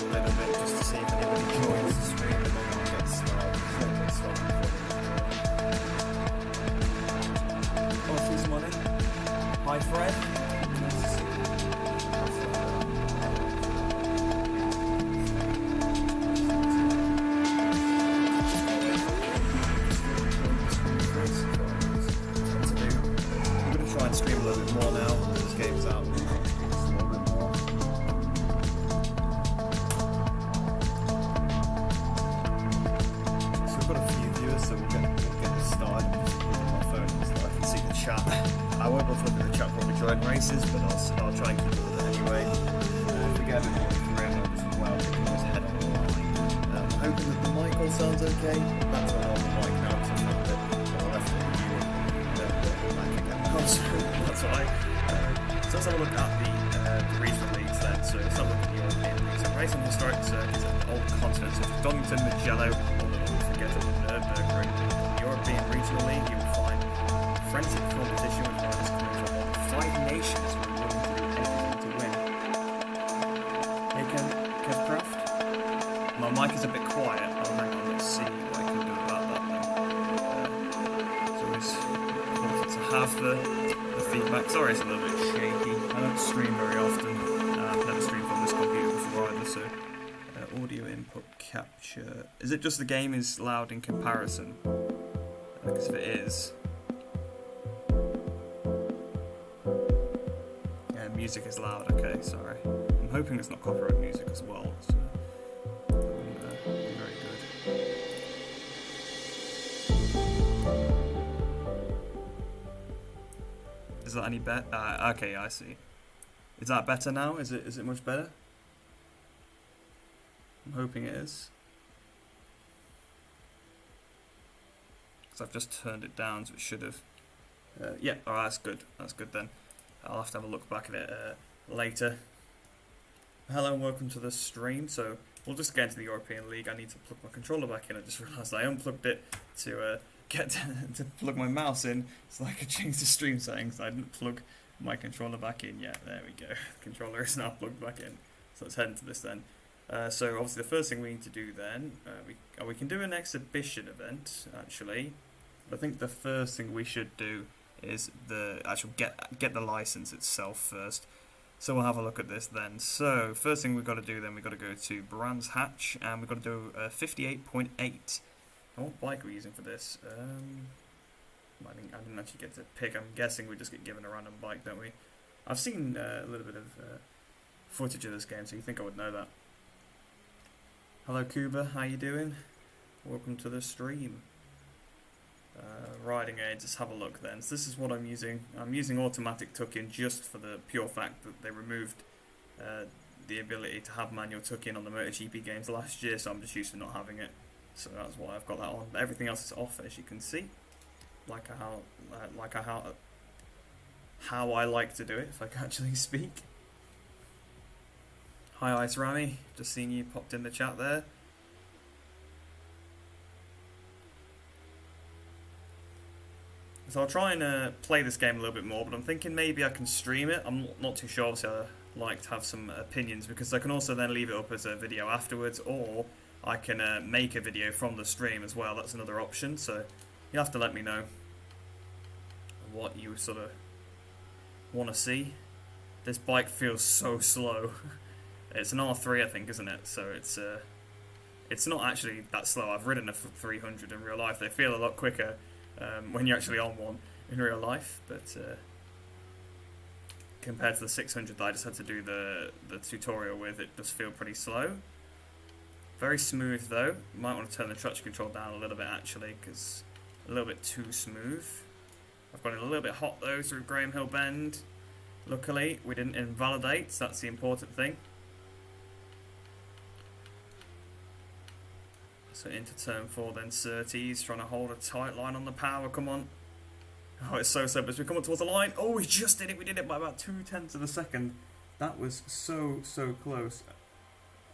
a little bit just to see if anybody joins the stream and then I'll get started. Oh, she's money. Hi, Fred. I'm going to try and stream a little bit more now. This game's out. I won't bother looking at the chat while we join races, but I'll try and keep it with it anyway. If we get a bit more career mode as well, we can always head on the line. I'm hoping that the mic all sounds okay. That's on the mic now, because I found it on the left of the view. That's why. So let's have a look at the regional leagues then. So let's have a look at the European leagues. So race on historic circuits and old continents such as Donington, Mugello, or the forget of Nurburgring. The European Regional League, you will find forensic competition with riders coming from 5 nations who are willing to do anything to win. Hey Kevcraft? My mic is a bit quiet. Oh, hang on, let's see what I can do about that then. It's always important to have the feedback. Sorry, it's a little bit shaky. I don't stream very often. I've never streamed on this computer before either, so audio input capture. Is it just the game is loud in comparison? Because if it is... music is loud, okay, sorry. I'm hoping it's not copyright music as well, so be very good. Is that any better? Okay, I see. Is that better now? Is it much better? I'm hoping it is. Because I've just turned it down, so it should have. Yeah, alright, that's good. That's good then. I'll have to have a look back at it later. Hello and welcome to the stream. So we'll just get into the European League. I need to plug my controller back in. I just realised I unplugged it to get to plug my mouse in so I could change the stream settings. I didn't plug my controller back in yet. There we go. The controller is now plugged back in. So let's head into this then. So obviously the first thing we need to do then, we can do an exhibition event actually. But I think the first thing we should do is the actual get the license itself first. So we'll have a look at this then. So first thing we've got to do then, we've got to go to Brands Hatch and we've got to do 58.8. What bike are we using for this? I didn't actually get to pick. I'm guessing we just get given a random bike, don't we? I've seen a little bit of footage of this game, so you think I would know that. Hello Kuba, how you doing? Welcome to the stream. Riding aids, let's have a look then. So this is what I'm using. I'm using automatic tuck-in just for the pure fact that they removed the ability to have manual tuck-in on the MotoGP games last year, so I'm just used to not having it. So that's why I've got that on. But everything else is off, as you can see. How I like to do it, if I can actually speak. Hi Ice Rami, just seen you popped in the chat there. So I'll try and play this game a little bit more, but I'm thinking maybe I can stream it. I'm not too sure, obviously I like to have some opinions, because I can also then leave it up as a video afterwards, or I can make a video from the stream as well. That's another option, so you'll have to let me know what you sort of want to see. This bike feels so slow. It's an R3 I think, isn't it? So it's not actually that slow. I've ridden a 300 in real life. They feel a lot quicker when you're actually on one in real life, but compared to the 600 that I just had to do the tutorial with, it does feel pretty slow. Very smooth though. Might want to turn the traction control down a little bit actually, because a little bit too smooth. I've got it a little bit hot though through Graham Hill Bend. Luckily we didn't invalidate, so that's the important thing. So into turn 4 then, Surtees trying to hold a tight line on the power, come on. Oh, it's so simple as we come up towards the line. Oh, we just did it, we did it by about 0.2 of a second. That was so close.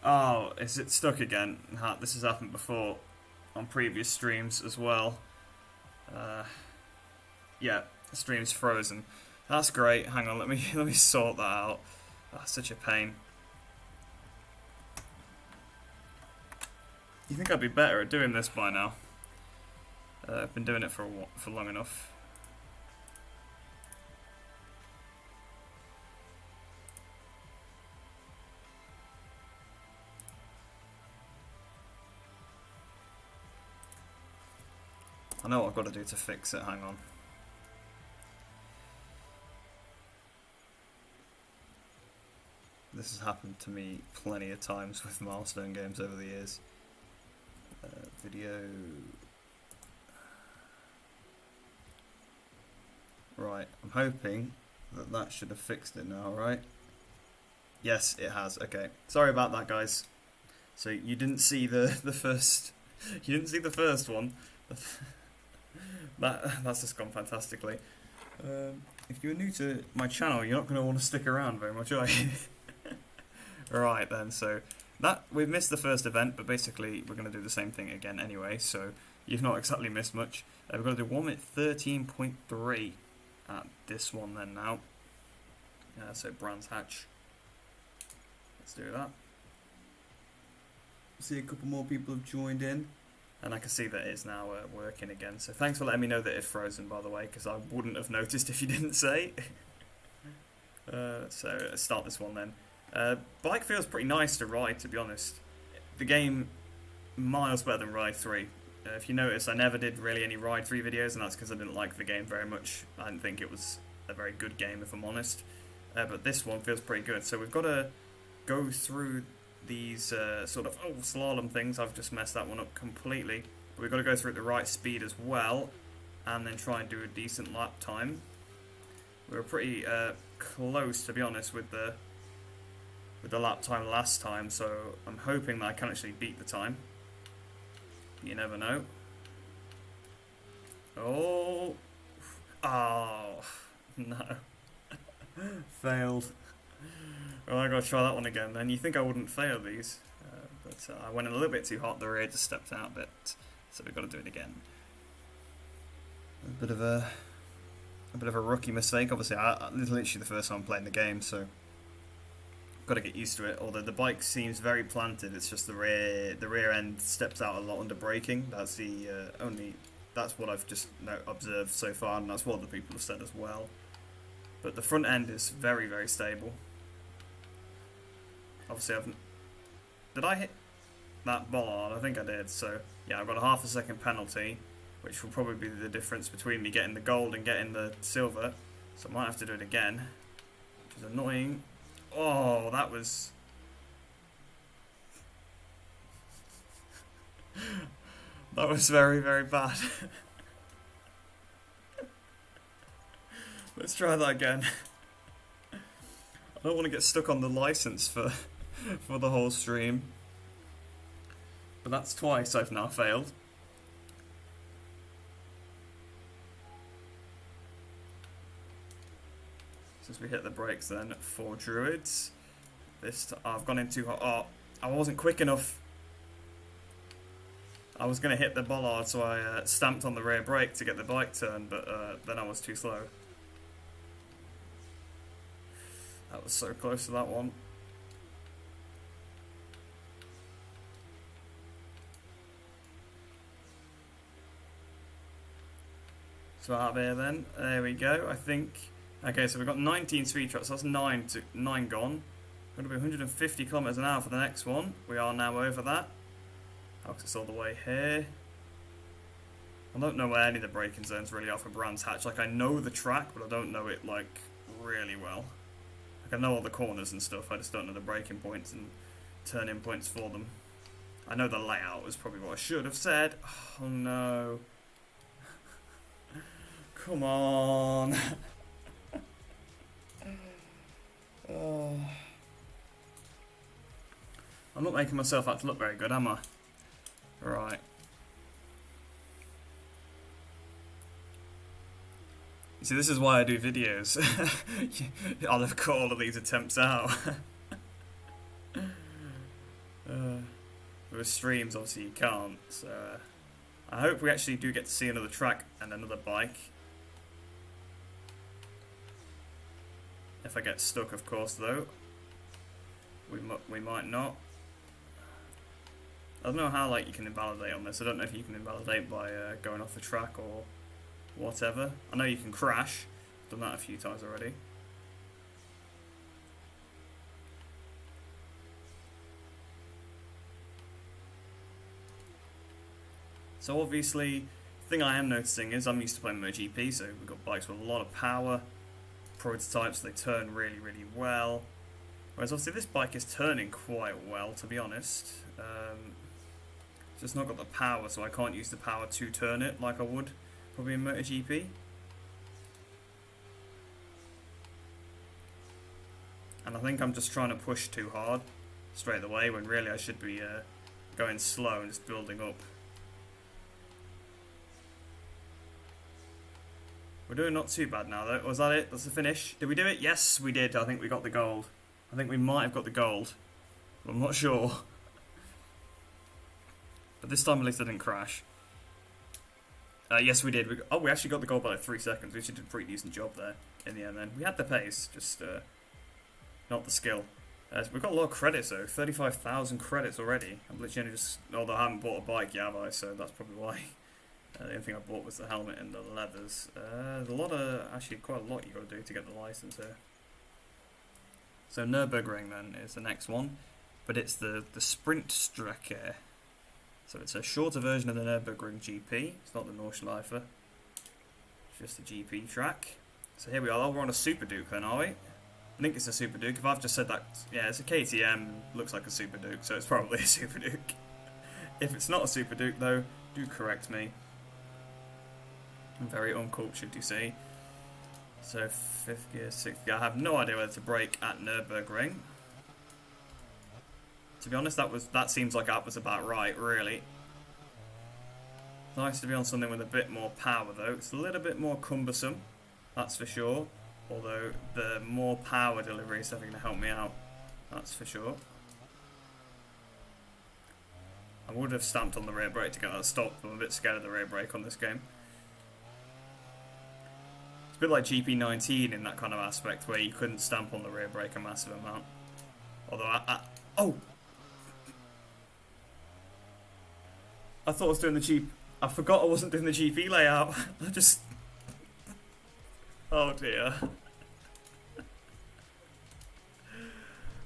Oh, is it stuck again? This has happened before on previous streams as well. Yeah, the stream's frozen. That's great. Hang on, let me sort that out. That's such a pain. You think I'd be better at doing this by now? I've been doing it for long enough. I know what I've got to do to fix it, hang on. This has happened to me plenty of times with milestone games over the years. Video. Right, I'm hoping that that should have fixed it now, right? Yes, it has. Okay, sorry about that, guys. So you didn't see the first, you didn't see the first one. That's just gone fantastically. If you're new to my channel, you're not going to want to stick around very much, are you? Right then, so that we've missed the first event, but basically we're going to do the same thing again anyway. So you've not exactly missed much. We're going to do 1 minute 13.3 at this one then now. So Brands Hatch. Let's do that. See a couple more people have joined in. And I can see that it's now working again. So thanks for letting me know that it's frozen, by the way, because I wouldn't have noticed if you didn't say. So let's start this one then. Bike feels pretty nice to ride, to be honest. The game, miles better than Ride 3. If you notice, I never did really any Ride 3 videos, and that's because I didn't like the game very much. I didn't think it was a very good game, if I'm honest. But this one feels pretty good. So we've got to go through these sort of slalom things. I've just messed that one up completely. But we've got to go through at the right speed as well, and then try and do a decent lap time. We were pretty close, to be honest, with the lap time last time, so I'm hoping that I can actually beat the time. You never know. Oh no. Failed. Well, I gotta try that one again then. You think I wouldn't fail these, but I went in a little bit too hot, the rear just stepped out a bit, so we've got to do it again. A bit of a rookie mistake, obviously. This is literally the first time I'm playing the game, so got to get used to it. Although the bike seems very planted, it's just the rear end steps out a lot under braking. That's the that's what I've just observed so far, and that's what other people have said as well. But the front end is very, very stable. Obviously, did I hit that bollard? I think I did. So yeah, I've got a half a second penalty, which will probably be the difference between me getting the gold and getting the silver. So I might have to do it again, which is annoying. Oh, that was... that was very, very bad. Let's try that again. I don't want to get stuck on the license for the whole stream. But that's twice I've now failed. Since we hit the brakes then for Druids. I've gone in too hot. Oh, I wasn't quick enough. I was going to hit the bollard, so I stamped on the rear brake to get the bike turned, but then I was too slow. That was so close to that one. So out of here then. There we go, I think. Okay, so we've got 19 speed traps, so that's 9 gone. Going to be 150 kilometers an hour for the next one. We are now over that. It's all the way here. I don't know where any of the braking zones really are for Brands Hatch. Like, I know the track, but I don't know it, like, really well. Like, I know all the corners and stuff, I just don't know the braking points and turn-in points for them. I know the layout is probably what I should have said. Oh, no. Come on. Oh. I'm not making myself out to look very good, am I? Right. You see, this is why I do videos. I'll have cut all of these attempts out. With streams, obviously you can't. So I hope we actually do get to see another track and another bike. If I get stuck, of course, though. We might not. I don't know how like you can invalidate on this. I don't know if you can invalidate by going off the track or whatever. I know you can crash. Done that a few times already. So obviously, the thing I am noticing is I'm used to playing MotoGP, so we've got bikes with a lot of power, prototypes, they turn really, really well. Whereas obviously this bike is turning quite well, to be honest. It's just not got the power, so I can't use the power to turn it like I would probably in MotoGP. And I think I'm just trying to push too hard straight away, when really I should be going slow and just building up. We're doing not too bad now though. Was that it? That's the finish. Did we do it? Yes, we did. I think we got the gold. I think we might have got the gold. But I'm not sure. But this time at least I didn't crash. Yes, we did. We actually got the gold by like 3 seconds. We actually did a pretty decent job there in the end then. We had the pace, just not the skill. We've got a lot of credits though. 35,000 credits already. I'm literally only just... Although I haven't bought a bike yet, have I? So that's probably why. The only thing I bought was the helmet and the leathers. There's a lot of... Actually, quite a lot you got to do to get the license here. So Nurburgring then is the next one. But it's the Sprint Strecke. So it's a shorter version of the Nurburgring GP. It's not the Nordschleife. It's just the GP track. So here we are. We're on a Super Duke then, are we? I think it's a Super Duke. If I've just said that... Yeah, it's a KTM. Looks like a Super Duke, so it's probably a Super Duke. If it's not a Super Duke, though, do correct me. I'm very uncultured, you see. So 5th gear, 6th gear. I have no idea whether to brake at Nurburgring. To be honest, that seems like that was about right, really. Nice to be on something with a bit more power, though. It's a little bit more cumbersome, that's for sure. Although the more power delivery is definitely going to help me out, that's for sure. I would have stamped on the rear brake to get that stopped, but I'm a bit scared of the rear brake on this game. It's a bit like GP19 in that kind of aspect, where you couldn't stamp on the rear brake a massive amount. Although oh! I thought I was doing the GP... I forgot I wasn't doing the GP layout. I just... Oh dear.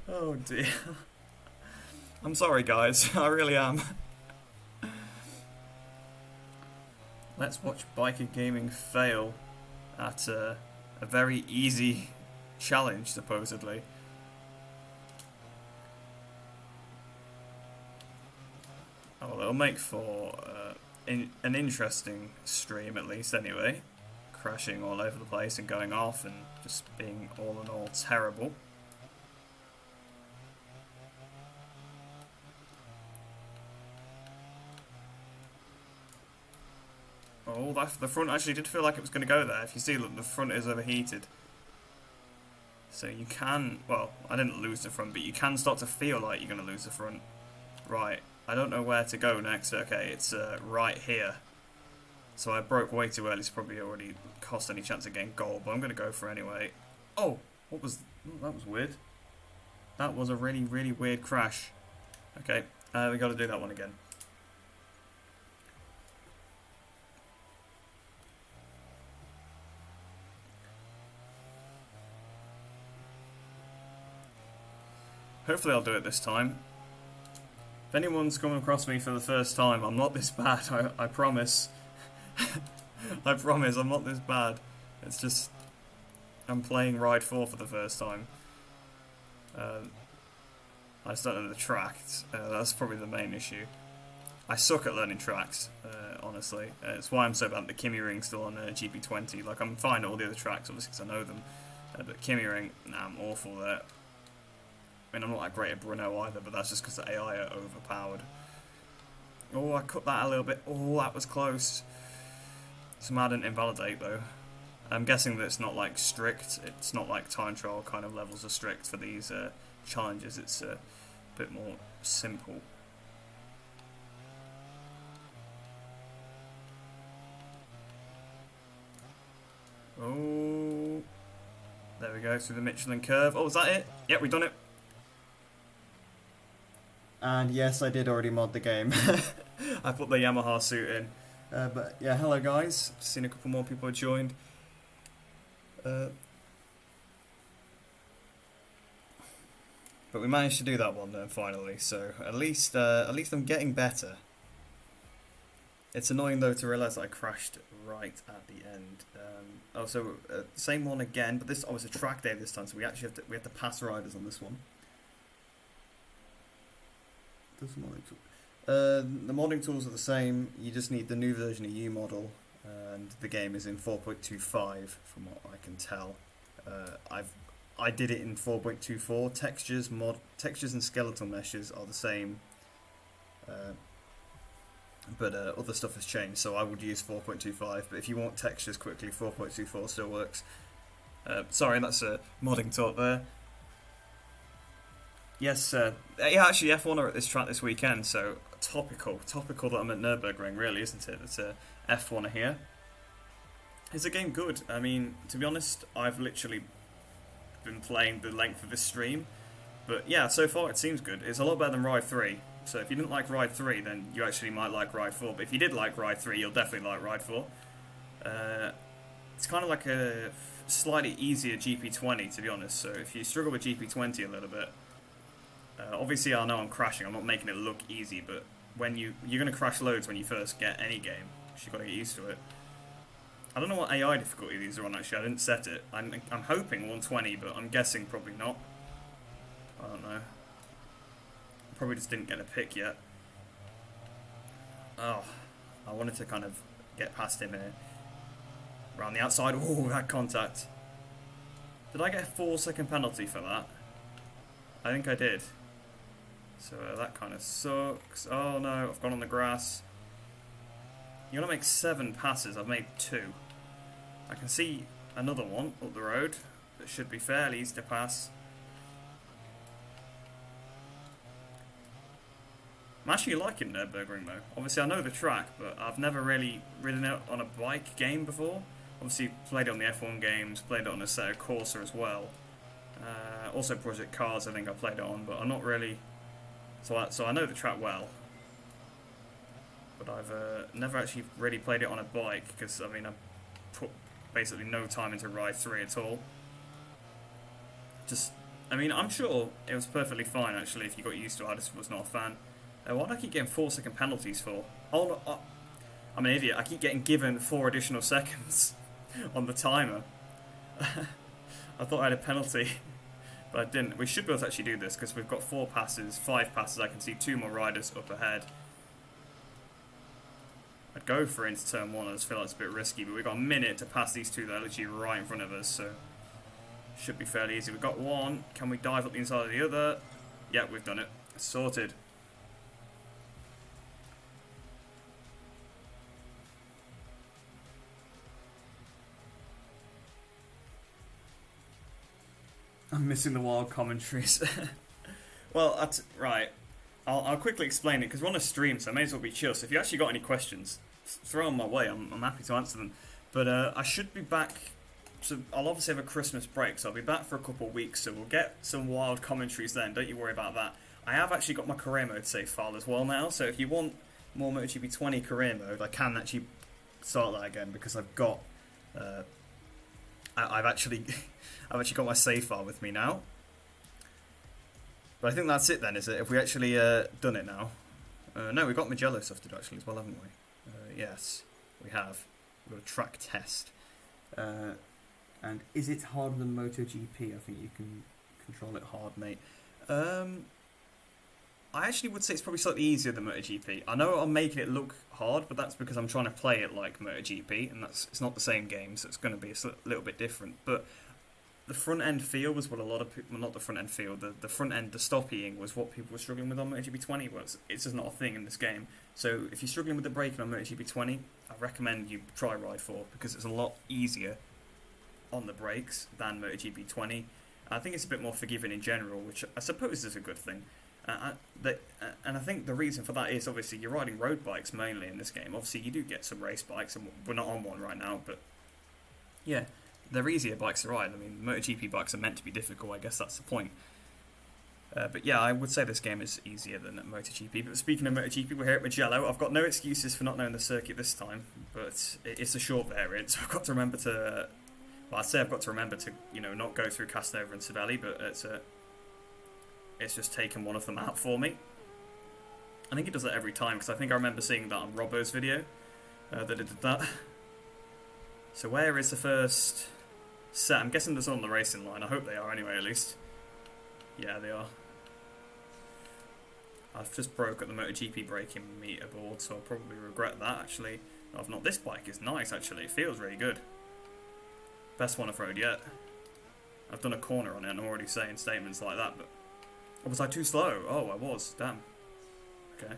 Oh dear. I'm sorry guys, I really am. Let's watch Biker Gaming fail at a very easy challenge, supposedly. Oh, it'll make for an interesting stream, at least, anyway. Crashing all over the place and going off and just being all in all terrible. Oh, the front actually did feel like it was going to go there. If you see, look, the front is overheated. So you can... Well, I didn't lose the front, but you can start to feel like you're going to lose the front. Right. I don't know where to go next. Okay, it's right here. So I broke way too early. It's probably already cost any chance of getting gold, but I'm going to go for it anyway. Oh, what was... Oh, that was weird. That was a really, really weird crash. Okay, we got to do that one again. Hopefully I'll do it this time. If anyone's coming across me for the first time, I'm not this bad, I promise. I promise, I'm not this bad. It's just... I'm playing Ride 4 for the first time. I just don't know the tracks. That's probably the main issue. I suck at learning tracks, honestly. It's why I'm so bad at the Kimi Ring still on GP20. Like, I'm fine at all the other tracks, obviously, because I know them. But Kimi Ring, nah, I'm awful there. I mean, I'm not that great at Bruno either, but that's just because the AI are overpowered. Oh, I cut that a little bit. Oh, that was close. Somehow I didn't invalidate, though. I'm guessing that it's not, like, strict. It's not like time trial kind of levels are strict for these challenges. It's a bit more simple. Oh, there we go, through the Michelin curve. Oh, is that it? Yep, we've done it. And yes, I did already mod the game. I put the Yamaha suit in. But yeah, hello guys. Seen a couple more people have joined. But we managed to do that one then finally. So at least I'm getting better. It's annoying though to realise that I crashed right at the end. Same one again, but this was a track day this time, so we have to pass riders on this one. The modding tools are the same. You just need the new version of U model, and the game is in 4.25 from what I can tell. I did it in 4.24. Textures and skeletal meshes are the same, but other stuff has changed. So I would use 4.25. But if you want textures quickly, 4.24 still works. Sorry, that's a modding talk there. Yes, yeah, actually F1 are at this track this weekend, so topical that I'm at Nurburgring, really, isn't it? It's a F1 here. Is the game good? I mean, to be honest, I've literally been playing the length of this stream, but yeah, so far it seems good. It's a lot better than Ride 3, so if you didn't like Ride 3, then you actually might like Ride 4, but if you did like Ride 3, you'll definitely like Ride 4. It's kind of like a slightly easier GP20, to be honest, so if you struggle with GP20 a little bit, obviously I know I'm crashing, I'm not making it look easy, but when you're going to crash loads when you first get any game, so you've got to get used to it. I don't know what AI difficulty these are on actually, I didn't set it. I'm hoping 120, but I'm guessing probably not. I don't know. Probably just didn't get a pick yet. Oh, I wanted to kind of get past him here. Around the outside, oh, that contact. Did I get a 4-second penalty for that? I think I did. So that kind of sucks. Oh no, I've gone on the grass. You want to make 7 passes, I've made 2. I can see another one up the road that should be fairly easy to pass. I'm actually liking Nurburgring though. Obviously I know the track, but I've never really ridden it on a bike game before. Obviously played it on the F1 games, played it on a Assetto Corsa as well. Also Project Cars I think I played it on, but I'm not really... So I know the track well. But I've never actually really played it on a bike, because I mean I put basically no time into Ride 3 at all. I mean I'm sure it was perfectly fine actually if you got used to it, I just was not a fan. Why do I keep getting 4-second penalties for? Oh no, I'm an idiot, I keep getting given 4 additional seconds on the timer. I thought I had a penalty. But I didn't. We should be able to actually do this because we've got 4 passes, 5 passes. I can see 2 more riders up ahead. I'd go for into turn 1. I just feel like it's a bit risky, but we've got a minute to pass these 2 that are literally right in front of us, so should be fairly easy. We've got 1. Can we dive up the inside of the other? Yeah, we've done it. Sorted. I'm missing the wild commentaries. Well, right. I'll quickly explain it because we're on a stream, so I may as well be chill. So if you actually got any questions, throw them my way. I'm happy to answer them. But I should be back. So I'll obviously have a Christmas break, so I'll be back for a couple of weeks. So we'll get some wild commentaries then. Don't you worry about that. I have actually got my career mode save file as well now. So if you want more MotoGP 20 career mode, I can actually start that again because I've got. I've actually got my save file with me now. But I think that's it then, is it? If we actually done it now. No, we've got Mugello stuff to do actually as well, haven't we? Yes, we have. We've got a track test. And is it harder than MotoGP? I think you can control it hard, mate. I actually would say it's probably slightly easier than MotoGP. I know I'm making it look hard, but that's because I'm trying to play it like MotoGP, and it's not the same game, so it's going to be a little bit different. But the front end feel was what a lot of people, well, not the front end feel, the front end, the stopping was what people were struggling with on MotoGP 20. Well, it's just not a thing in this game. So if you're struggling with the braking on MotoGP 20, I recommend you try Ride 4 because it's a lot easier on the brakes than MotoGP 20. I think it's a bit more forgiving in general, which I suppose is a good thing. And I think the reason for that is obviously you're riding road bikes mainly in this game. Obviously you do get some race bikes, and we're not on one right now, but yeah, they're easier bikes to ride. I mean, MotoGP bikes are meant to be difficult. I guess that's the point. But yeah, I would say this game is easier than MotoGP. But speaking of MotoGP, we're here at Mugello. I've got no excuses for not knowing the circuit this time, but it's a short variant, so I've got to remember to. Well, I'd say I've got to remember to, not go through Casanova and Savelli, but it's just taken one of them out for me. I think it does that every time, because I think I remember seeing that on Robbo's video, that it did that. So where is the first set? I'm guessing there's on the racing line. I hope they are anyway, at least. Yeah, they are. I've just broke at the MotoGP braking meter board, so I'll probably regret that, actually. I've not. This bike is nice, actually. It feels really good. Best one I've rode yet. I've done a corner on it, and I'm already saying statements like that, but... Oh, was I too slow? Oh, I was. Damn. Okay.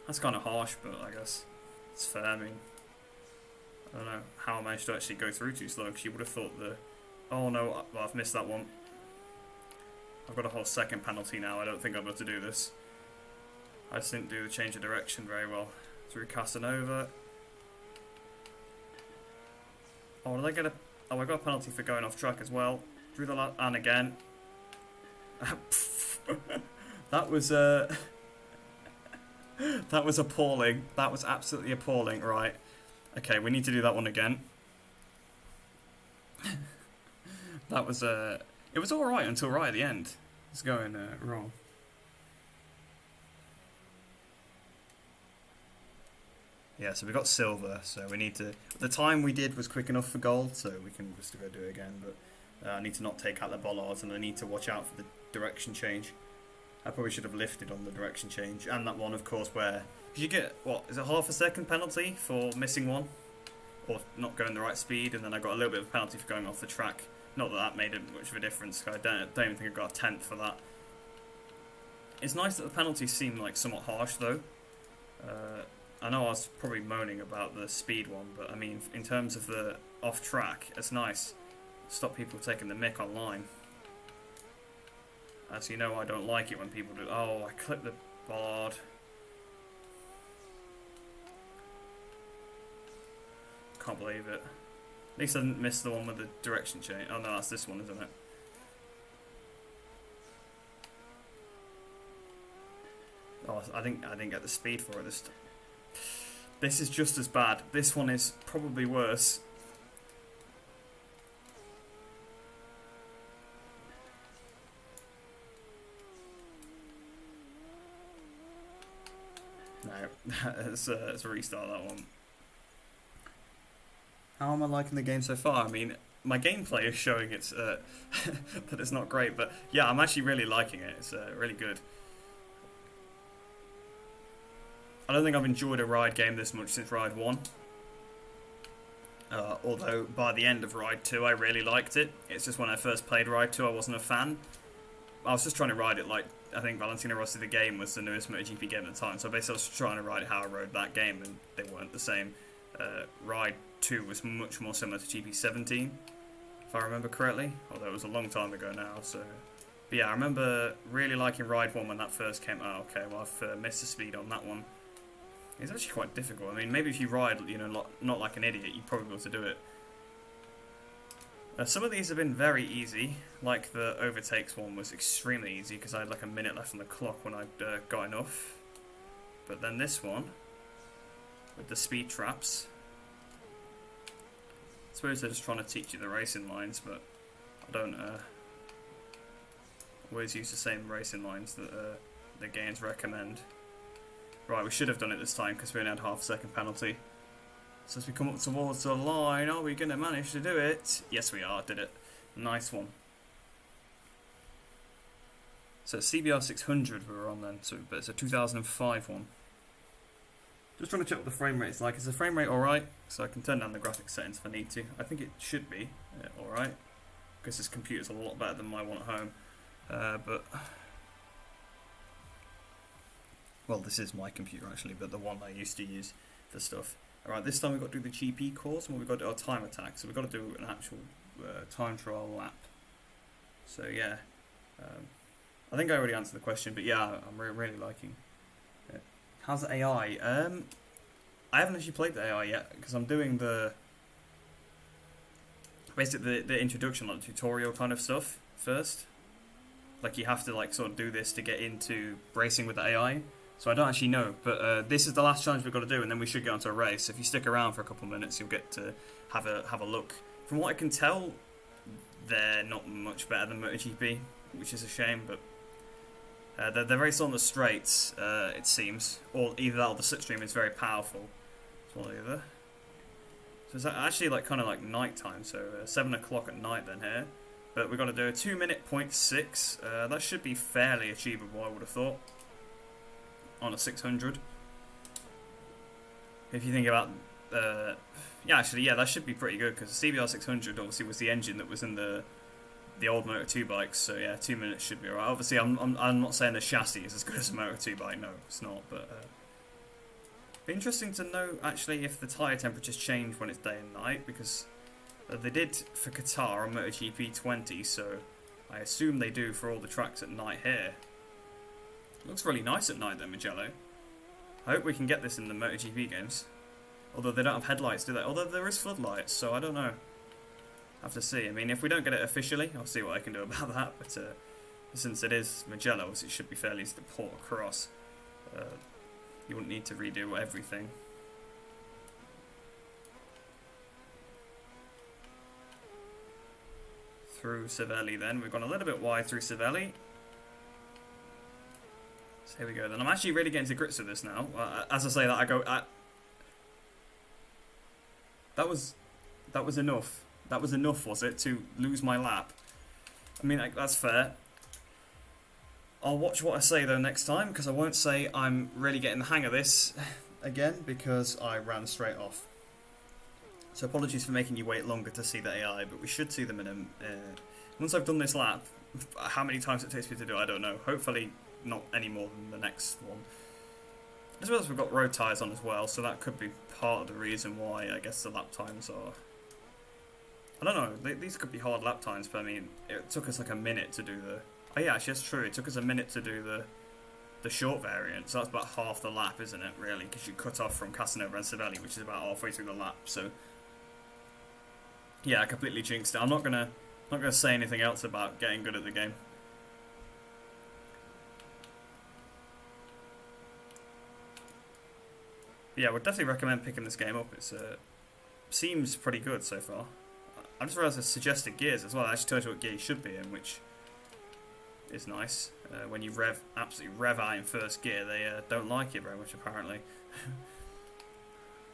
That's kind of harsh, but I guess it's fair. I mean, I don't know how I managed to actually go through too slow, because you would have thought the... Oh no, well, I've missed that one. I've got a whole second penalty now. I don't think I'm able to do this. I just didn't do the change of direction very well. Through Casanova. Oh, did I get a... Oh, I got a penalty for going off track as well. Through the and again. That was that was appalling. That was absolutely appalling. Right. Okay, we need to do that one again. That was it was all right until right at the end. It's going wrong. Yeah, so we got silver, so we need to... The time we did was quick enough for gold, so we can just go do it again, but I need to not take out the bollards, and I need to watch out for the direction change. I probably should have lifted on the direction change, and that one, of course, where... Did you get, what, is it half a second penalty for missing one? Or not going the right speed, and then I got a little bit of a penalty for going off the track. Not that that made much of a difference, I don't even think I got a 10th for that. It's nice that the penalties seem like somewhat harsh, though. I know I was probably moaning about the speed one, but I mean, in terms of the off-track, it's nice. Stop people taking the mick online. As you know, I don't like it when people do... Oh, I clipped the bollard. Can't believe it. At least I didn't miss the one with the direction change. Oh no, that's this one, isn't it? Oh, I didn't get the speed for it this time. This is just as bad. This one is probably worse. No, let's restart that one. How am I liking the game so far? I mean, my gameplay is showing it's that it's not great, but yeah, I'm actually really liking it. It's really good. I don't think I've enjoyed a ride game this much since Ride 1. Although by the end of Ride 2 I really liked it. It's just when I first played Ride 2 I wasn't a fan. I was just trying to ride it like, I think Valentino Rossi the game was the newest MotoGP game at the time. So basically I was trying to ride it how I rode that game, and they weren't the same. Ride 2 was much more similar to GP17, if I remember correctly. Although it was a long time ago now, so... But yeah, I remember really liking Ride 1 when that first came out. Okay, well I've missed the speed on that one. It's actually quite difficult. I mean, maybe if you ride, not like an idiot, you'd probably be able to do it. Some of these have been very easy, like the overtakes one was extremely easy because I had like a minute left on the clock when I'd got enough. But then this one, with the speed traps, I suppose they're just trying to teach you the racing lines, but I don't always use the same racing lines that the games recommend. Right, we should have done it this time because we only had half a second penalty. So as we come up towards the line, are we going to manage to do it? Yes, we are. Did it. Nice one. So it's CBR 600 we were on then, but it's a 2005 one. Just trying to check what the frame rate's like. Is the frame rate alright? So I can turn down the graphics settings if I need to. I think it should be alright. Because this computer's a lot better than my one at home. But... Well, this is my computer actually, but the one I used to use for stuff. Alright, this time we've got to do the GP course, and we've got to do our time attack. So we've got to do an actual time trial lap. So yeah, I think I already answered the question, but yeah, I'm really liking it. How's the AI? I haven't actually played the AI yet, because I'm doing the... basically the introduction, like the tutorial kind of stuff first. Like you have to like sort of do this to get into racing with the AI. So I don't actually know, but this is the last challenge we've got to do, and then we should get onto a race. If you stick around for a couple of minutes, you'll get to have a look. From what I can tell, they're not much better than MotoGP, which is a shame, but they're raced on the straights, it seems. Or either that or the slipstream is very powerful. It's one or the other. So it's actually like kind of like night time, so 7 o'clock at night then here. But we've got to do a 2-minute .6. That should be fairly achievable, I would have thought, on a 600. If you think about, yeah, that should be pretty good, because the CBR 600 obviously was the engine that was in the old Moto 2 bikes. So yeah, 2 minutes should be alright. Obviously, I'm not saying the chassis is as good as a Moto 2 bike. No, it's not. But be interesting to know actually if the tyre temperatures change when it's day and night, because they did for Qatar on MotoGP 20, so I assume they do for all the tracks at night here. Looks really nice at night though, Mugello. I hope we can get this in the MotoGP games. Although they don't have headlights, do they? Although there is floodlights, so I don't know. Have to see. I mean, if we don't get it officially, I'll see what I can do about that. But since it is Mugello, it should be fairly easy to port across. You wouldn't need to redo everything. Through Cervelli then. We've gone a little bit wide through Cervelli. So here we go then. I'm actually really getting to grips with this now. As I say that, I go... That was enough. That was enough, was it, to lose my lap? I mean, that's fair. I'll watch what I say though next time, because I won't say I'm really getting the hang of this again, because I ran straight off. So apologies for making you wait longer to see the AI, but we should see them in a... once I've done this lap, how many times it takes me to do, I don't know. Hopefully not any more than the next one. As well as we've got road tyres on as well, so that could be part of the reason why I guess the lap times are... I don't know, these could be hard lap times, but I mean, it took us like a minute to do the... Oh yeah, actually that's true, it took us a minute to do the short variant, so that's about half the lap, isn't it, really? Because you cut off from Casanova and Cervelli, which is about halfway through the lap, so... Yeah, I completely jinxed it. I'm not gonna say anything else about getting good at the game. Yeah, I would definitely recommend picking this game up. It seems pretty good so far. I just realised there's suggested gears as well. It actually tells you what gear you should be in, which is nice. When you absolutely rev out in first gear, they don't like it very much, apparently.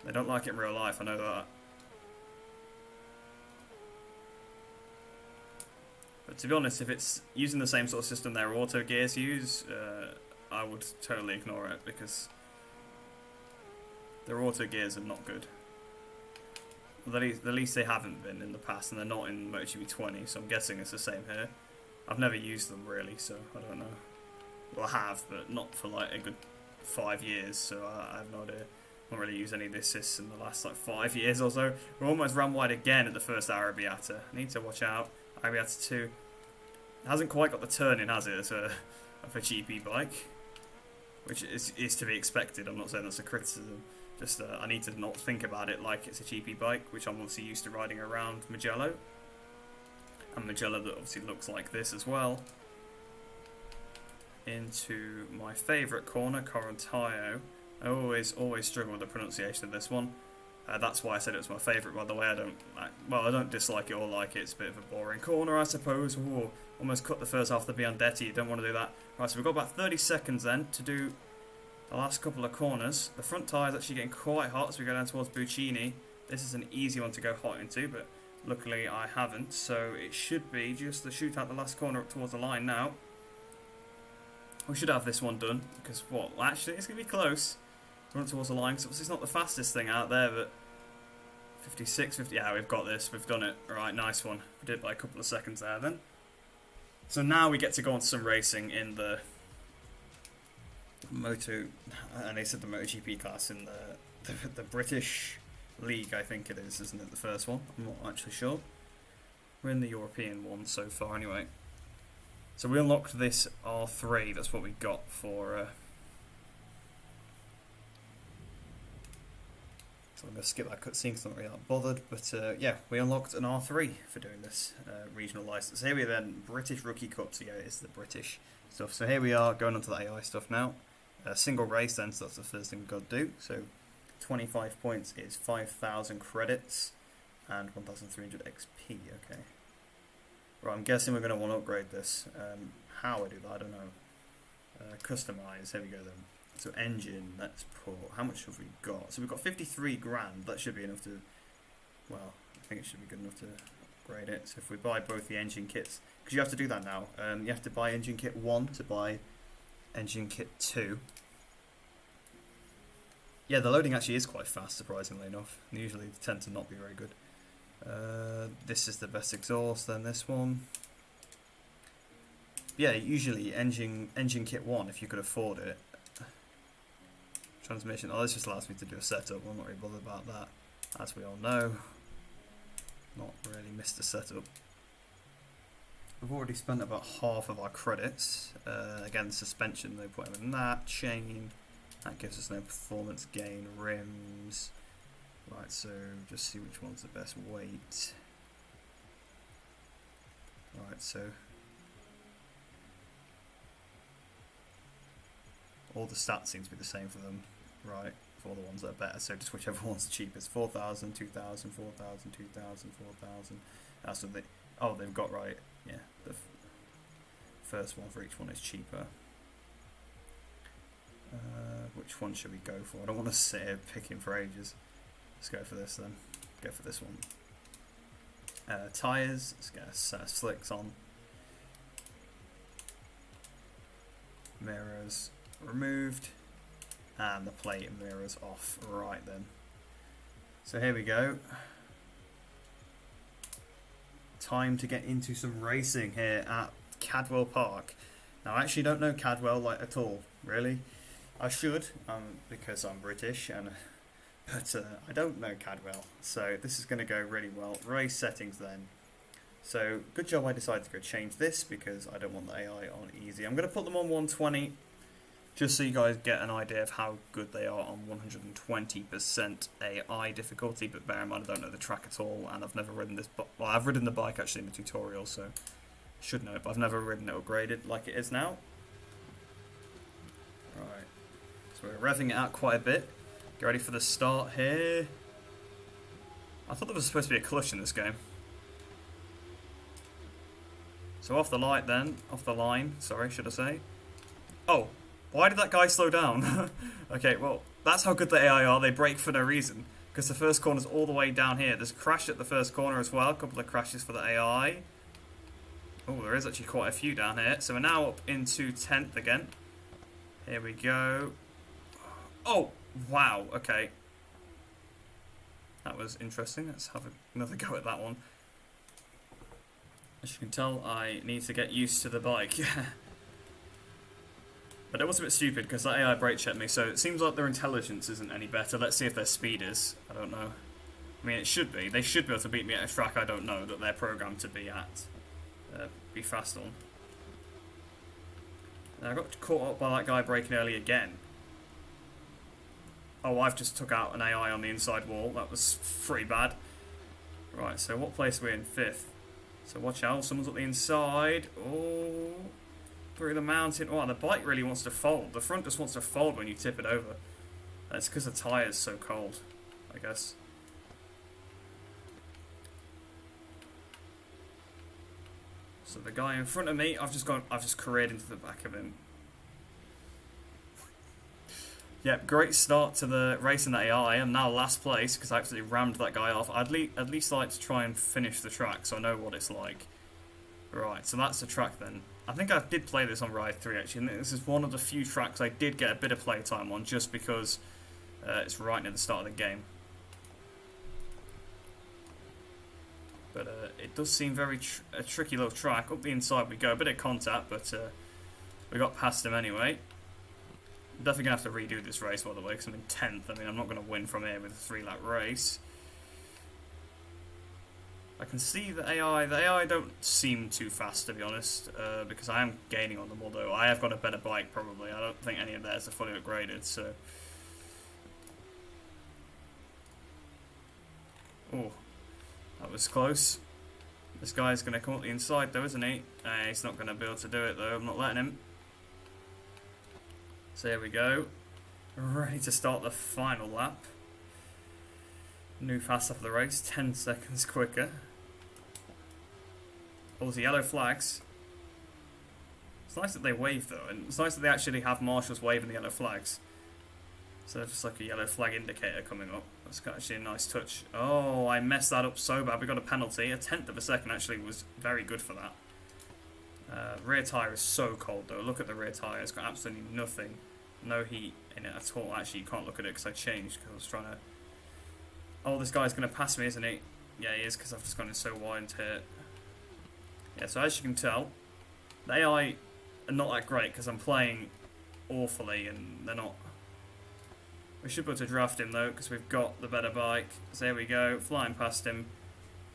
They don't like it in real life, I know that. But to be honest, if it's using the same sort of system their auto gears use, I would totally ignore it, because their auto gears are not good. Well, at least they haven't been in the past, and they're not in MotoGP 20, so I'm guessing it's the same here. I've never used them really, so I don't know. Well, I have, but not for like a good 5 years, so I have no idea. Not really used any of the assists in the last like 5 years or so. We're almost ran wide again at the first Arrabbiata. I need to watch out. Arrabbiata 2. It hasn't quite got the turning, has it, of a GP bike, which is to be expected. I'm not saying that's a criticism. Just I need to not think about it like it's a GP bike, which I'm obviously used to riding around Mugello. And Mugello that obviously looks like this as well. Into my favourite corner, Corontaio. I always struggle with the pronunciation of this one. That's why I said it was my favourite, by the way. I don't dislike it or like it. It's a bit of a boring corner, I suppose. Ooh, almost cut the first half of the Biandetti. You don't want to do that. Right, so we've got about 30 seconds then to do the last couple of corners. The front tyre is actually getting quite hot as we go down towards Buccini. This is an easy one to go hot into, but luckily I haven't. So it should be just the shoot out the last corner up towards the line now. We should have this one done, because what? Actually, it's going to be close. Run towards the line, because obviously it's not the fastest thing out there, but 56, 50, yeah, we've got this, we've done it. Alright, nice one. We did it by a couple of seconds there then. So now we get to go on to some racing in the Moto, and they said the MotoGP class in the British League, I think it is, isn't it, the first one? I'm not actually sure. We're in the European one so far anyway. So we unlocked this R3, that's what we got for... So I'm going to skip that cutscene because I'm not really that bothered. But yeah, we unlocked an R3 for doing this regional license. Here we are then, British Rookie Cup. So yeah, it's the British stuff. So here we are going on to the AI stuff now. Single race then, so that's the first thing we've got to do. So 25 points is 5,000 credits and 1,300 XP. Okay. Right, I'm guessing we're going to want to upgrade this. How I do that, I don't know. Customize, here we go then. So engine, let's put, how much have we got? So we've got 53 grand, that should be enough to, well, I think it should be good enough to upgrade it. So if we buy both the engine kits, because you have to do that now, you have to buy engine kit 1 to buy engine kit 2. Yeah, the loading actually is quite fast, surprisingly enough. Usually they tend to not be very good. This is the best exhaust, then this one. Yeah, usually engine kit 1, if you could afford it. Transmission, oh, this just allows me to do a setup. I'm not really bothered about that, as we all know. Not really missed a setup. We've already spent about half of our credits. Again, suspension, no point in that. Chain, that gives us no performance gain. Rims, right, so just see which one's the best weight. Right, so all the stats seem to be the same for them, right, for all the ones that are better, so just whichever one's the cheapest. 4,000, 2,000, 4,000, 2,000, 4,000. That's what they, oh, they've got right, yeah, the first one for each one is cheaper. Which one should we go for? I don't want to sit here picking for ages. Let's go for this then. Go for this one. Tyres, let's get a set of slicks on. Mirrors removed, and the plate and mirrors off. Right then, so here we go. Time to get into some racing here at Cadwell Park. Now I actually don't know Cadwell like at all, really. I should, because I'm British, but I don't know Cadwell, so this is going to go really well. Race settings then. So good job I decided to go change this because I don't want the AI on easy. I'm going to put them on 120 just so you guys get an idea of how good they are on 120% AI difficulty, but bear in mind I don't know the track at all, and I've never ridden this, well, I've ridden the bike actually in the tutorial, so I should know it, but I've never ridden it upgraded like it is now. Right, so we're revving it out quite a bit. Get ready for the start here. I thought there was supposed to be a clutch in this game. So off the light then, off the line, sorry, should I say. Oh, why did that guy slow down? Okay, well, that's how good the AI are. They brake for no reason, because the first corner's all the way down here. There's a crash at the first corner as well, a couple of crashes for the AI. Oh, there is actually quite a few down here. So we're now up into 10th again. Here we go. Oh, wow, okay. That was interesting. Let's have another go at that one. As you can tell, I need to get used to the bike. But it was a bit stupid because that AI brake checked me, so it seems like their intelligence isn't any better. Let's see if their speed is. I don't know. I mean, it should be. They should be able to beat me at a track I don't know that they're programmed to be at. Be fast on. And I got caught up by that guy braking early again. Oh, I've just took out an AI on the inside wall. That was pretty bad. Right, so what place are we in? 5th. So watch out, someone's up the inside. Oh, through the mountain. Oh, the bike really wants to fold. The front just wants to fold when you tip it over. That's because the tyre's so cold, I guess. So the guy in front of me, I've just careered into the back of him. Yep, great start to the race in the AI. I am now last place because I absolutely rammed that guy off. I'd at least like to try and finish the track so I know what it's like. Right, so that's the track then. I think I did play this on Ride 3 actually, and this is one of the few tracks I did get a bit of play time on just because it's right near the start of the game. But it does seem very a tricky little track. Up the inside we go, a bit of contact, but we got past him anyway. I'm definitely going to have to redo this race, by the way, because I'm in 10th. I mean, I'm not going to win from here with a 3-lap race. I can see the AI don't seem too fast, to be honest, because I am gaining on them, although I have got a better bike, probably. I don't think any of theirs are fully upgraded, so... Oh, that was close. This guy's going to come up the inside though, isn't he? He's not going to be able to do it though. I'm not letting him. So here we go. Ready to start the final lap. New fast lap of the race. 10 seconds quicker. All the yellow flags. It's nice that they wave though, and it's nice that they actually have marshals waving the yellow flags. So there's just like a yellow flag indicator coming up. That's actually a nice touch. Oh, I messed that up so bad. We got a penalty. A tenth of a second actually was very good for that. Rear tyre is so cold though. Look at the rear tyre. It's got absolutely nothing. No heat in it at all. Actually, you can't look at it because I changed because I was trying to... Oh, this guy's going to pass me, isn't he? Yeah, he is because I've just gone in so wide into it. Yeah, so as you can tell, the AI are not that great because I'm playing awfully and they're not... We should be able to draft him though because we've got the better bike. So there we go, flying past him.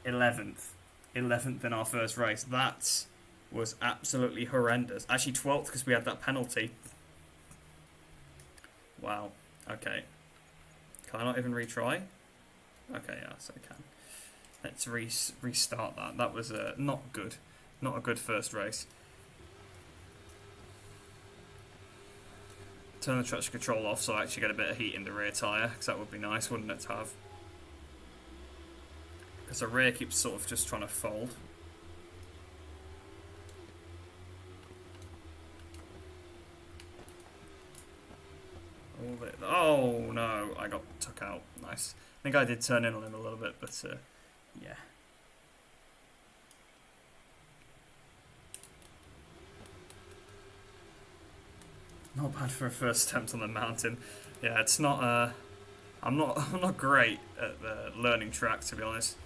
11th. 11th in our first race. That was absolutely horrendous. Actually 12th because we had that penalty. Wow. Okay. Can I not even retry? Okay, yes I can. Let's restart that. That was not good. Not a good first race. Turn the traction control off so I actually get a bit of heat in the rear tyre, because that would be nice, wouldn't it, to have? Because the rear keeps sort of just trying to fold. Oh no, I got took out. Nice. I think I did turn in on him a little bit, but yeah. Not bad for a first attempt on the mountain. Yeah, it's not. I'm not great at learning track, to be honest.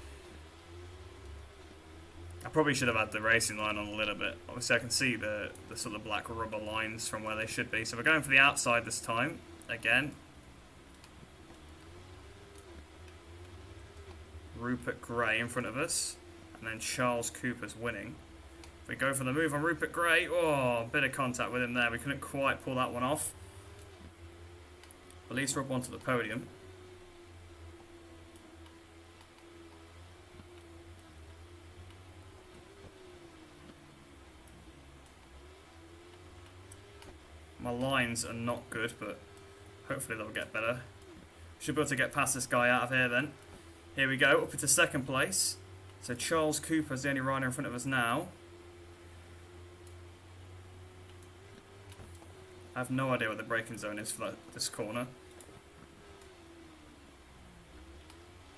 I probably should have had the racing line on a little bit. Obviously, I can see the sort of black rubber lines from where they should be. So we're going for the outside this time again. Rupert Gray in front of us, and then Charles Cooper's winning. If we go for the move on Rupert Gray, oh, a bit of contact with him there. We couldn't quite pull that one off. At least we're up onto the podium. My lines are not good, but hopefully they'll get better. Should be able to get past this guy out of here then. Here we go, up into second place. So Charles Cooper's the only rider in front of us now. I have no idea what the braking zone is for this corner.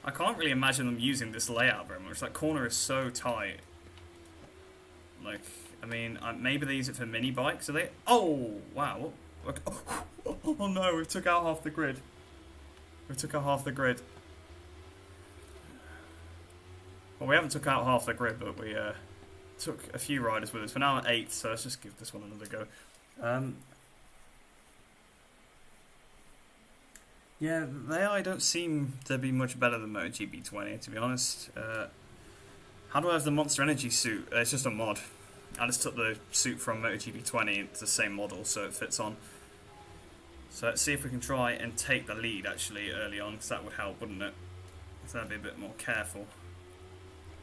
I can't really imagine them using this layout very much. That corner is so tight. Like, I mean, maybe they use it for mini bikes, are they? Oh, wow. Okay. Oh no, we took out half the grid. We took out half the grid. Well, we haven't took out half the grid, but we took a few riders with us. We're now at 8th, so let's just give this one another go. Yeah, the AI don't seem to be much better than MotoGP 20, to be honest. How do I have the Monster Energy suit? It's just a mod. I just took the suit from MotoGP 20, it's the same model, so it fits on. So let's see if we can try and take the lead, actually, early on, because that would help, wouldn't it? So I'd be a bit more careful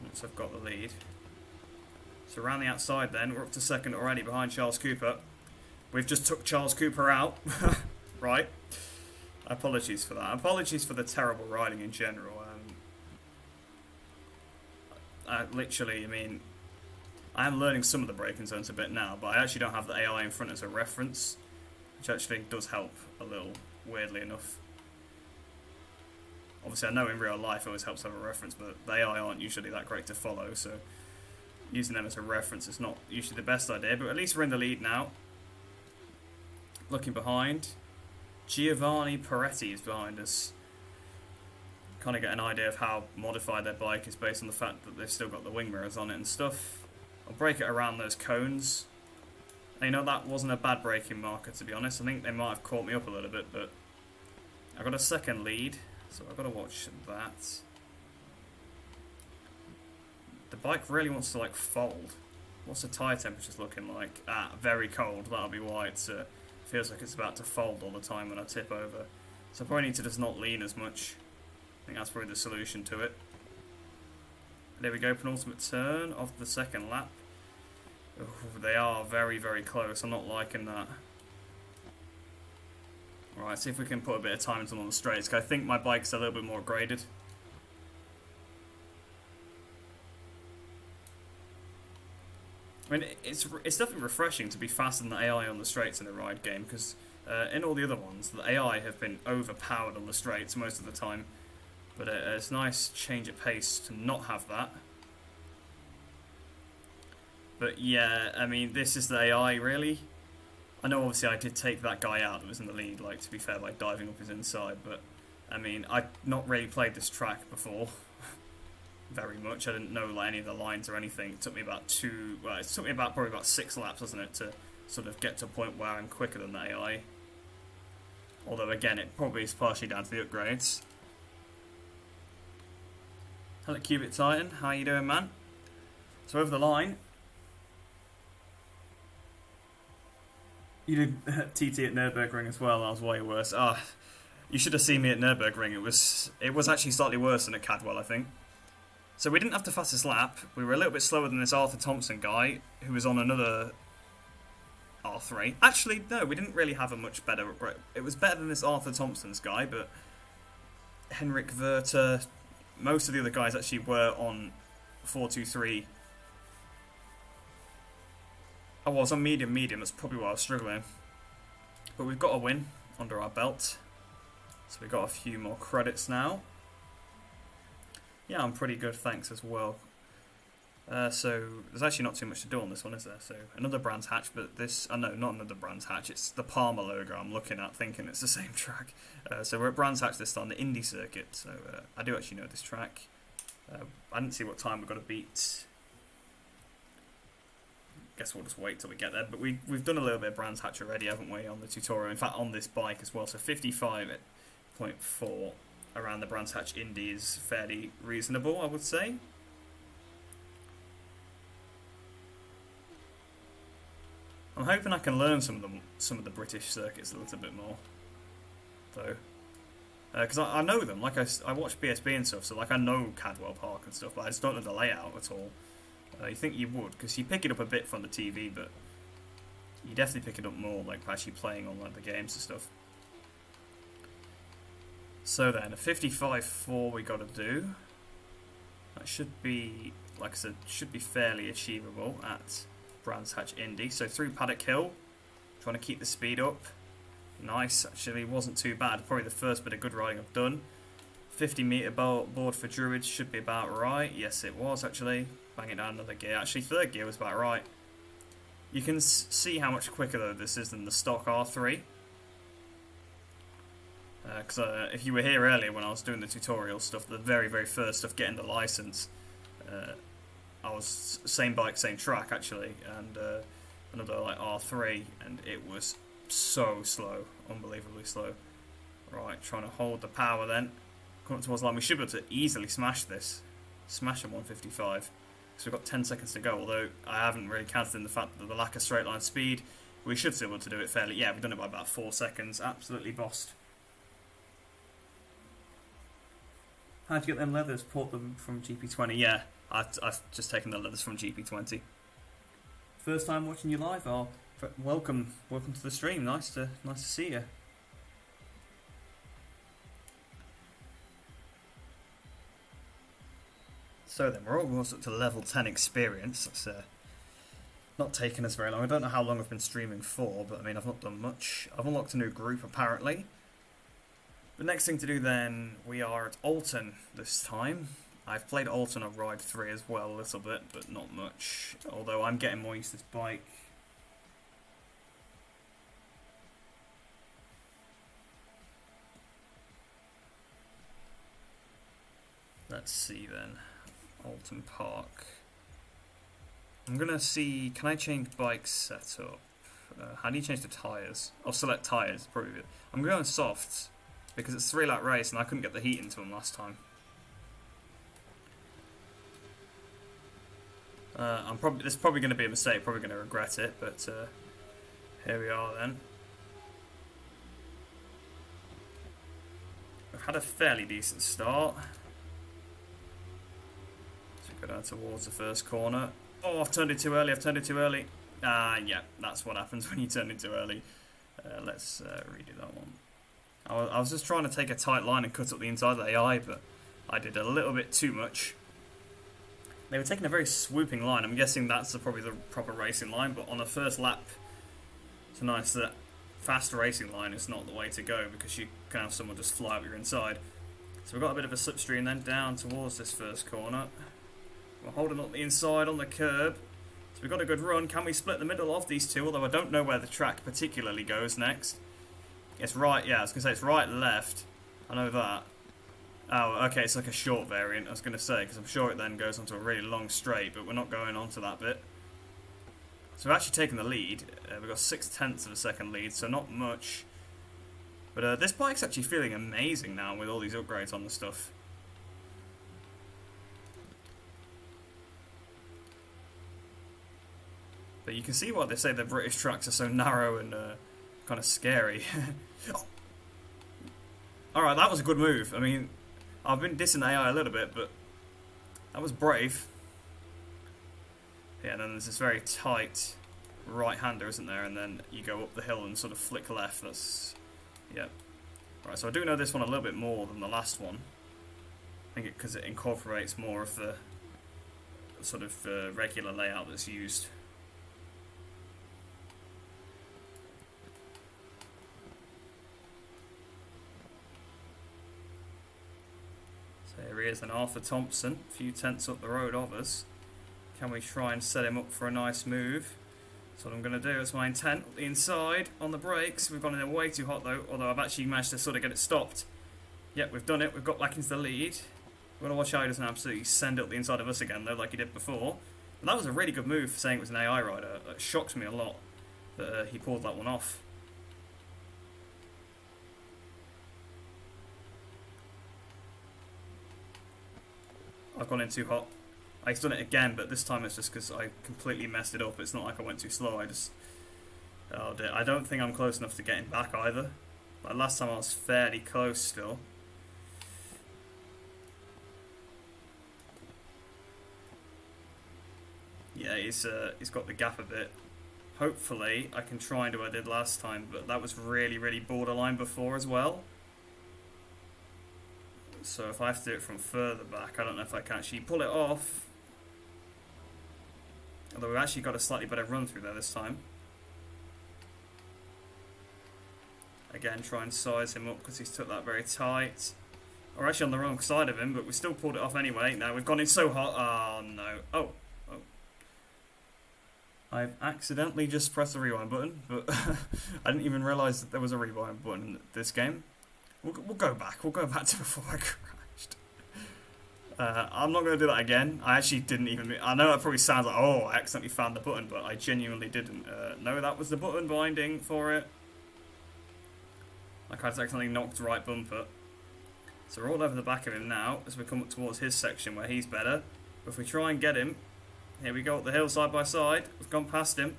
once I've got the lead. So around the outside then, we're up to second already behind Charles Cooper. We've just took Charles Cooper out. Right. Apologies for that. Apologies for the terrible riding in general. Literally, I mean, I am learning some of the braking zones a bit now, but I actually don't have the AI in front as a reference, which actually does help a little, weirdly enough. Obviously, I know in real life it always helps to have a reference, but the AI aren't usually that great to follow, so using them as a reference is not usually the best idea, but at least we're in the lead now. Looking behind, Giovanni Peretti is behind us. Kind of get an idea of how modified their bike is based on the fact that they've still got the wing mirrors on it and stuff. I'll break it around those cones. And you know, that wasn't a bad braking marker, to be honest. I think they might have caught me up a little bit, but I got a second lead, so I've got to watch that. The bike really wants to, like, fold. What's the tyre temperatures looking like? Ah, very cold. That'll be why it feels like it's about to fold all the time when I tip over. So I probably need to just not lean as much. I think that's probably the solution to it. There we go, penultimate turn of the second lap. Ooh, they are very, very close. I'm not liking that. Alright, see if we can put a bit of time into them on the straights, because I think my bike's a little bit more graded. I mean, it's definitely refreshing to be faster than the AI on the straights in a ride game, because in all the other ones, the AI have been overpowered on the straights most of the time. But it's a nice change of pace to not have that. But yeah, I mean, this is the AI, really. I know obviously I did take that guy out that was in the lead, like, to be fair, by diving up his inside. But, I mean, I'd not really played this track before. Very much. I didn't know like any of the lines or anything. It took me about probably about 6 laps, wasn't it, to sort of get to a point where I'm quicker than the AI. Although, again, it probably is partially down to the upgrades. Hello Cubit Titan, how you doing, man? So over the line, you did TT at Nurburgring as well. That was way worse. You should have seen me at Nurburgring. It was actually slightly worse than at Cadwell, I think. So we didn't have the fastest lap. We were a little bit slower than this Arthur Thompson guy, who was on another R3. Actually, no, we didn't really have a much better. It was better than this Arthur Thompson's guy, but Henrik Werter. Most of the other guys actually were on 423. I was on medium, that's probably why I was struggling. But we've got a win under our belt. So we've got a few more credits now. Yeah, I'm pretty good, thanks as well. So there's actually not too much to do on this one, is there? So another Brands Hatch, but this... Oh no, not another Brands Hatch. It's the Palmer logo I'm looking at, thinking it's the same track. So we're at Brands Hatch this time, the Indy circuit. So I do actually know this track. I didn't see what time we've got to beat. Guess we'll just wait till we get there. But we've done a little bit of Brands Hatch already, haven't we, on the tutorial? In fact, on this bike as well. So 55.4 around the Brands Hatch Indy is fairly reasonable, I would say. I'm hoping I can learn some of the British circuits a little bit more, though, because I know them. Like I watch BSB and stuff, so like I know Cadwell Park and stuff, but I just don't know the layout at all. You think you would, because you pick it up a bit from the TV, but you definitely pick it up more like actually playing on like the games and stuff. So then, a 55.4 we got to do. That should be, like I said, should be fairly achievable at Brands Hatch Indy. So through Paddock Hill, trying to keep the speed up. Nice, actually wasn't too bad. Probably the first bit of good riding I've done. 50 metre board for Druids should be about right. Yes, it was actually. Bang it down another gear. Actually, third gear was about right. You can see how much quicker though this is than the stock R3. Because if you were here earlier when I was doing the tutorial stuff, the very, very first stuff, getting the license, I was same bike, same track actually, and another like R3, and it was so slow, unbelievably slow. Right, trying to hold the power then. Coming towards the line, we should be able to easily smash this. Smash a 155. So we've got 10 seconds to go, although I haven't really counted in the fact that the lack of straight line speed, we should be able to do it fairly. Yeah, we've done it by about 4 seconds. Absolutely bossed. How'd you get them leathers? Port them from GP20? Yeah, I've just taken the leathers from GP20. First time watching you live? Oh, welcome to the stream. Nice to see you. So then, we're almost up to level 10 experience. That's not taken us very long. I don't know how long I've been streaming for, but I mean, I've not done much. I've unlocked a new group, apparently. The next thing to do then, we are at Oulton this time. I've played Oulton on Ride 3 as well, a little bit, but not much. Although I'm getting more used to this bike. Let's see then. Oulton Park. I'm gonna see, can I change bike setup? How do you change the tyres? I'll select tyres, probably. I'm going softs, because it's a 3-lap race and I couldn't get the heat into them last time. This is probably going to be a mistake, probably going to regret it, but here we are then. We've had a fairly decent start. So we've Go down towards the first corner. Oh, I've turned it too early. Yeah, that's what happens when you turn it too early. Let's redo that one. I was just trying to take a tight line and cut up the inside of the AI, but I did a little bit too much. They were taking a very swooping line. I'm guessing that's probably the proper racing line, but on the first lap, it's nice that fast racing line is not the way to go because you can have someone just fly up your inside. So we've got a bit of a slipstream then down towards this first corner. We're holding up the inside on the curb. So we've got a good run. Can we split the middle of these two? Although I don't know where the track particularly goes next. It's right, yeah, I was going to say it's right, left. I know that. Oh, okay, it's like a short variant, I was going to say, because I'm sure it then goes onto a really long straight, but we're not going onto that bit. So we've actually taken the lead. We've got 0.6 of a second lead, so not much. But this bike's actually feeling amazing now with all these upgrades on the stuff. But you can see why they say the British tracks are so narrow and kind of scary. Oh. Alright, that was a good move. I mean, I've been dissing AI a little bit, but that was brave. Yeah, and then there's this very tight right-hander, isn't there? And then you go up the hill and sort of flick left. That's... yeah. Right, so I do know this one a little bit more than the last one. I think because it incorporates more of the sort of regular layout that's used. So here he is, and Arthur Thompson, a few tenths up the road of us. Can we try and set him up for a nice move? That's what I'm going to do. It's my intent. The inside on the brakes. We've gone in way too hot though, although I've actually managed to sort of get it stopped. Yep, we've done it. We've got back into the lead. We've got to watch how he doesn't absolutely send up the inside of us again though, like he did before. But that was a really good move for saying it was an AI rider. It shocks me a lot that he pulled that one off. I've gone in too hot. I've done it again, but this time it's just because I completely messed it up. It's not like I went too slow. I just... oh dear. I don't think I'm close enough to getting back either. Like last time I was fairly close still. Yeah, he's got the gap a bit. Hopefully I can try and do what I did last time, but that was really, really borderline before as well. So if I have to do it from further back, I don't know if I can actually pull it off. Although we've actually got a slightly better run through there this time. Again, try and size him up because he's took that very tight. We're actually on the wrong side of him, but we still pulled it off anyway. Now we've gone in so hot. Oh no. Oh. I've accidentally just pressed the rewind button, but I didn't even realise that there was a rewind button in this game. We'll go back. We'll go back to before I crashed. I'm not going to do that again. I actually didn't even... I know that probably sounds like, oh, I accidentally found the button, but I genuinely didn't. No, that was the button binding for it. Like I accidentally knocked right bumper. So we're all over the back of him now as we come up towards his section where he's better. But if we try and get him... Here we go up the hill side by side. We've gone past him.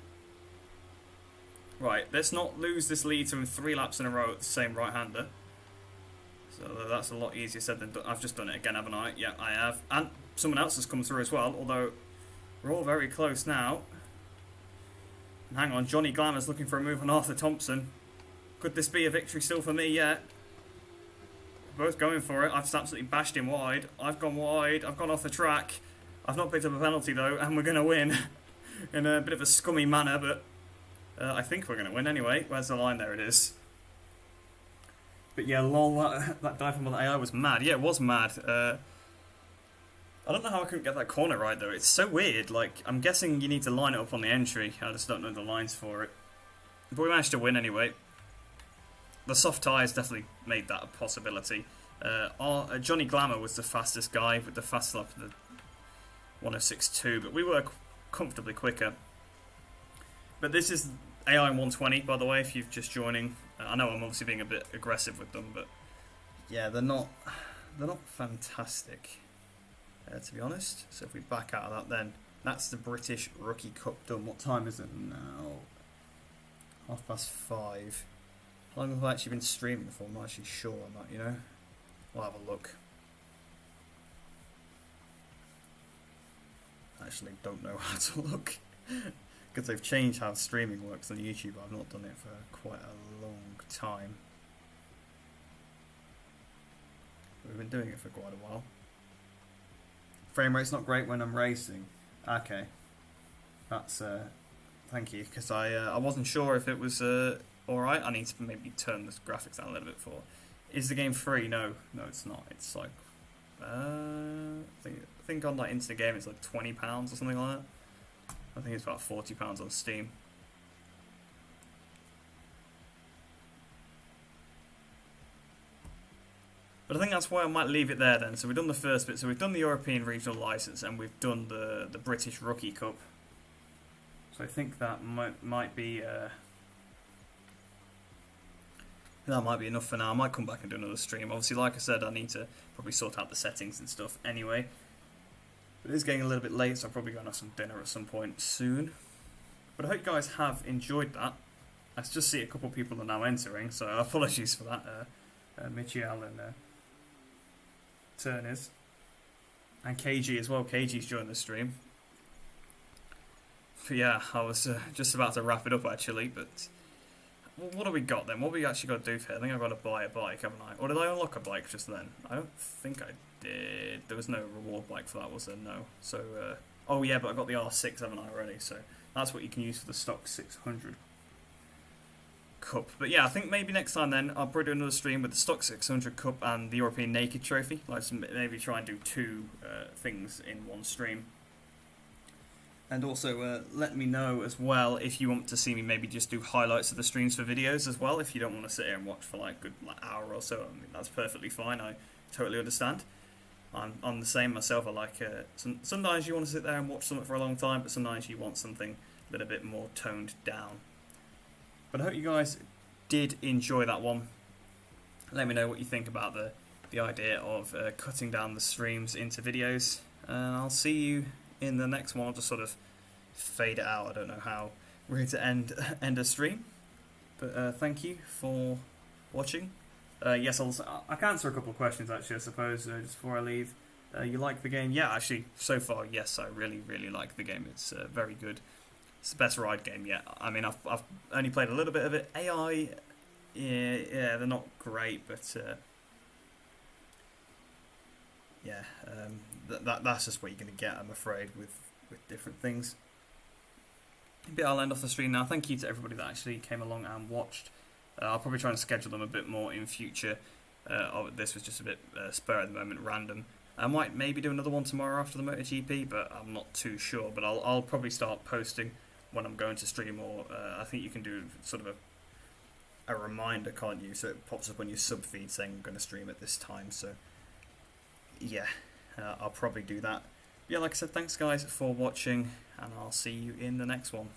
Right, let's not lose this lead to him 3 laps in a row at the same right-hander. So that's a lot easier said than done. I've just done it again, haven't I? Yeah, I have. And someone else has come through as well, although we're all very close now. And hang on, Johnny Glamour's looking for a move on Arthur Thompson. Could this be a victory still for me yet? Both going for it. I've just absolutely bashed him wide. I've gone wide. I've gone off the track. I've not picked up a penalty though, and we're going to win in a bit of a scummy manner, but I think we're going to win anyway. Where's the line? There it is. But yeah, lol, that dive from the AI was mad. Yeah, it was mad. I don't know how I couldn't get that corner right though. It's so weird. Like, I'm guessing you need to line it up on the entry. I just don't know the lines for it. But we managed to win anyway. The soft tyres definitely made that a possibility. Johnny Glamour was the fastest guy with the fast lap of the 106.2, but we were comfortably quicker. But this is AI 120, by the way, if you're just joining. I know I'm obviously being a bit aggressive with them, but yeah, they're not fantastic, to be honest. So if we back out of that, then that's the British Rookie Cup done. What time is it now? 5:30. How long have I actually been streaming for? I'm not actually sure on that, you know. We'll have a look. actually don't know how to look. Because they've changed how streaming works on YouTube. I've not done it for quite a long time. We've been doing it for quite a while. Frame rate's not great when I'm racing. Okay. That's, thank you, because I wasn't sure if it was alright. I need to maybe turn the graphics down a little bit for. Is the game free? No, it's not. It's like, I think on like Instant Game it's like £20 or something like that. I think it's about £40 on Steam. But I think that's why I might leave it there then. So we've done the first bit. So we've done the European Regional License and we've done the British Rookie Cup. So I think that might be enough for now. I might come back and do another stream. Obviously, like I said, I need to probably sort out the settings and stuff anyway. But it is getting a little bit late, so I'm probably going to have some dinner at some point soon. But I hope you guys have enjoyed that. I just see a couple of people are now entering, so apologies for that. Michiel and Turners. And KG as well. KG's joined the stream. But yeah, I was just about to wrap it up actually, but what have we got then? What have we actually got to do here? I think I've got to buy a bike, haven't I? Or did I unlock a bike just then? I don't think I did. There was no reward bike for that, was there? No. So, oh yeah, but I got the R6, haven't I, already? So that's what you can use for the stock 600 Cup. But yeah, I think maybe next time then I'll probably do another stream with the stock 600 Cup and the European Naked Trophy. Like maybe try and do two things in one stream. And also let me know as well if you want to see me maybe just do highlights of the streams for videos as well. If you don't want to sit here and watch for like a good hour or so, I mean, that's perfectly fine. I totally understand. I'm the same myself. I like sometimes you want to sit there and watch something for a long time, but sometimes you want something a little bit more toned down. But I hope you guys did enjoy that one. Let me know what you think about the idea of cutting down the streams into videos. And I'll see you in the next one. I'll just sort of fade it out. I don't know how we're going to end a stream. But thank you for watching. Yes, I can answer a couple of questions actually, I suppose, just before I leave. You like the game? Yeah, actually, so far, yes, I really, really like the game. It's very good. It's the best ride game yet. I mean, I've only played a little bit of it. AI, yeah, they're not great, but yeah, that's just what you're going to get, I'm afraid, with different things. But I'll end off the stream now. Thank you to everybody that actually came along and watched. I'll probably try and schedule them a bit more in future. This was just a bit spur at the moment, random. I might maybe do another one tomorrow after the MotoGP, but I'm not too sure. But I'll probably start posting when I'm going to stream, or I think you can do sort of a reminder, can't you? So it pops up on your sub feed saying I'm going to stream at this time. So yeah, I'll probably do that. Yeah, like I said, thanks guys for watching, and I'll see you in the next one.